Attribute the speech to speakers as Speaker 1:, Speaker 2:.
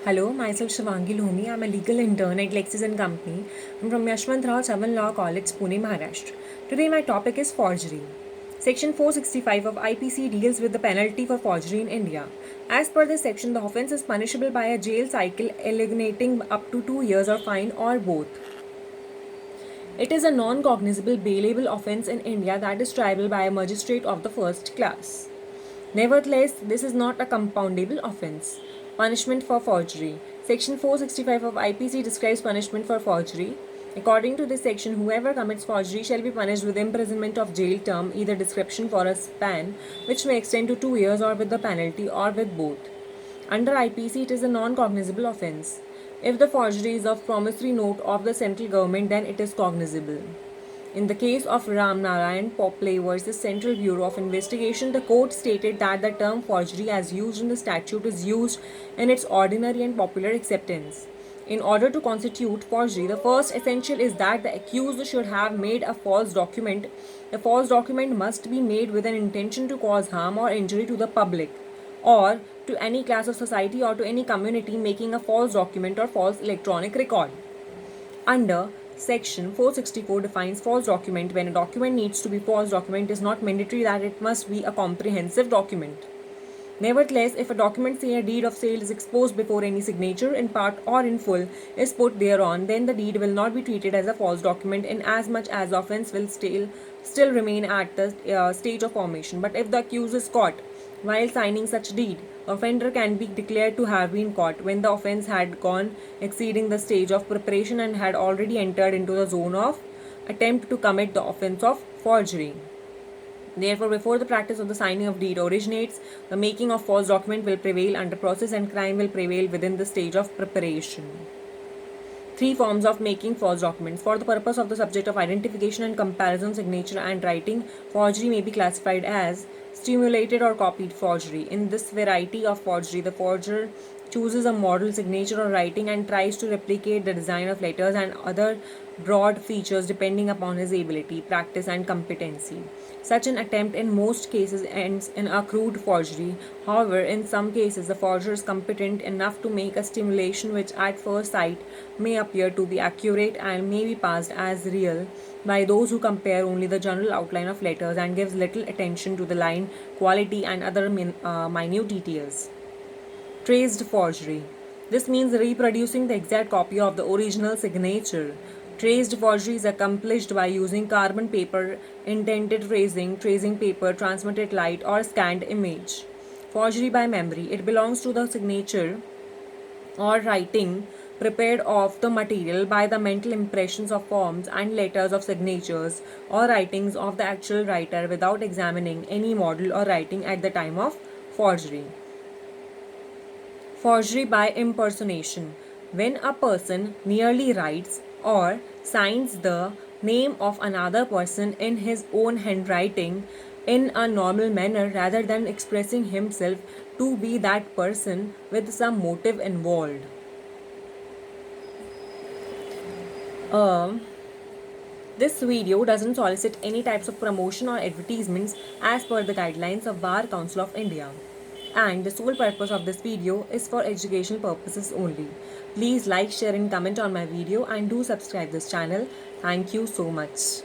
Speaker 1: Hello, myself Shivangi Lohmi. I'm a legal intern at Lexis and Company. I'm from Yashwantrao Chavan Law College, Pune, Maharashtra. Today my topic is forgery. Section 465 of IPC deals with the penalty for forgery in India. As per this section, the offence is punishable by a jail cycle alienating up to 2 years or fine or both. It is a non-cognizable bailable offence in India that is triable by a magistrate of the first class. Nevertheless, this is not a compoundable offence. Punishment for forgery. Section 465 of IPC describes punishment for forgery. According to this section, whoever commits forgery shall be punished with imprisonment of jail term, either description for a span, which may extend to 2 years, or with the penalty, or with both. Under IPC, it is a non-cognizable offence. If the forgery is of promissory note of the central government, then it is cognizable. In the case of Ram Narayan Poplay versus Central Bureau of Investigation, the court stated that the term forgery as used in the statute is used in its ordinary and popular acceptance. In order to constitute forgery, the first essential is that the accused should have made a false document. The false document must be made with an intention to cause harm or injury to the public, or to any class of society, or to any community making a false document or false electronic record. Under Section 464 defines false document. When a document needs to be false document, it is not mandatory that it must be a comprehensive document. Nevertheless, if a document, say a deed of sale, is exposed before any signature, in part or in full, is put thereon, then the deed will not be treated as a false document, inasmuch as the offence will still remain at the stage of formation. But if the accused is caught while signing such deed, the offender can be declared to have been caught when the offence had gone exceeding the stage of preparation and had already entered into the zone of attempt to commit the offence of forgery. Therefore, before the practice of the signing of deed originates, the making of false document will prevail under process, and crime will prevail within the stage of preparation. Three forms of making false documents. For the purpose of the subject of identification and comparison, signature and writing, forgery may be classified as stimulated or copied forgery. In this variety of forgery, the forger chooses a model signature or writing and tries to replicate the design of letters and other broad features depending upon his ability, practice, and competency. Such an attempt in most cases ends in a crude forgery. However, in some cases, the forger is competent enough to make a stimulation which at first sight may appear to be accurate and may be passed as real by those who compare only the general outline of letters and gives little attention to the line quality and other minute details. Traced forgery. This means reproducing the exact copy of the original signature. Traced forgery is accomplished by using carbon paper, indented tracing paper, transmitted light, or scanned image. Forgery by memory. It belongs to the signature or writing prepared of the material by the mental impressions of forms and letters of signatures or writings of the actual writer without examining any model or writing at the time of forgery. Forgery by impersonation. When a person merely writes or signs the name of another person in his own handwriting in a normal manner rather than expressing himself to be that person with some motive involved. This video doesn't solicit any types of promotion or advertisements as per the guidelines of Bar Council of India. And the sole purpose of this video is for educational purposes only. Please like, share and comment on my video, and do subscribe this channel. Thank you so much.